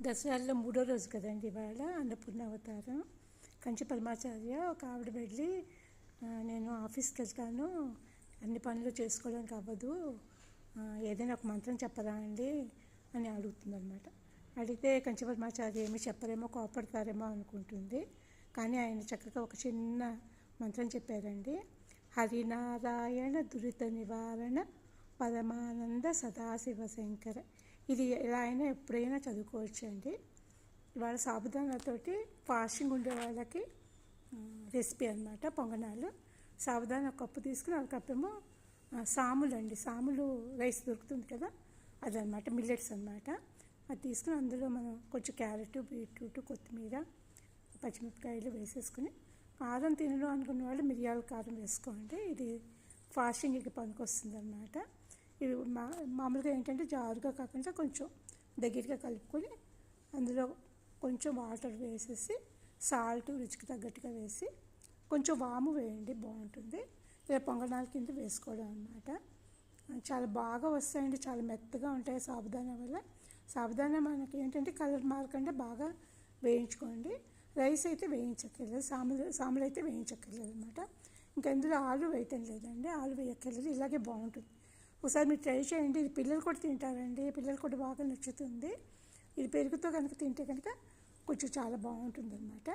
దసరాలో మూడో రోజు కదండి ఇవాళ అన్నపూర్ణ అవతారం. కంచి పరమాచార్య ఒక ఆవిడ వెళ్ళి నేను ఆఫీస్కి వెళ్తాను, అన్ని పనులు చేసుకోవడానికి అవ్వదు, ఏదైనా ఒక మంత్రం చెప్పరా అండి అని అడుగుతుందన్నమాట. అడిగితే కంచి పరమాచార్య ఏమి చెప్పరేమో, కోపడతారేమో అనుకుంటుంది. కానీ ఆయన చక్కగా ఒక చిన్న మంత్రం చెప్పారండి. హరినారాయణ దురిత నివారణ పరమానంద సదాశివ శంకర. ఇది ఎలా అయినా ఎప్పుడైనా చదువుకోవచ్చు అండి. ఇవాళ సాబుదానాతోటి ఫాస్టింగ్ ఉండే వాళ్ళకి రెసిపీ అనమాట. పొంగనాలు సాబుదానా ఒక కప్పు తీసుకుని ఒక కప్పేమో సాములు అండి, సాములు రైస్ దొరుకుతుంది కదా, అదనమాట, మిల్లెట్స్ అనమాట. అది తీసుకుని అందులో మనం కొంచెం క్యారెట్, బీట్రూట్, కొత్తిమీర, పచ్చిమిరపకాయలు వేసేసుకుని, కారం తినను అనుకున్న వాళ్ళు మిరియాల కారం వేసుకోండి. ఇది ఫాస్టింగ్కి పనికొస్తుంది అనమాట. ఇవి మామూలుగా ఏంటంటే జారుగా కాకుండా కొంచెం దగ్గరగా కలుపుకొని అందులో కొంచెం వాటర్ వేసేసి సాల్ట్ రుచికి తగ్గట్టుగా వేసి కొంచెం వాము వేయండి, బాగుంటుంది. ఇలా పొంగనాల కింద వేసుకోవడం అనమాట. చాలా బాగా వస్తాయండి, చాలా మెత్తగా ఉంటాయి సాబుదానా వల్ల. సాబుదానా మనకి ఏంటంటే కలర్ మారకుండా బాగా వేయించుకోండి. రైస్ అయితే వేయించక్కర్లేదు, సాములు అయితే వేయించక్కర్లేదు అనమాట. ఇంకా ఇందులో ఆలు వేయటం లేదండి, ఆలు వేయక్కర్లేదు, ఇలాగే బాగుంటుంది. ఒకసారి మీరు ట్రై చేయండి. ఇది పిల్లలు కూడా తింటారండి, పిల్లలు కూడా బాగా నచ్చుతుంది. ఇది పెరుగుతో కనుక తింటే కనుక కొంచెం చాలా బాగుంటుంది అనమాట.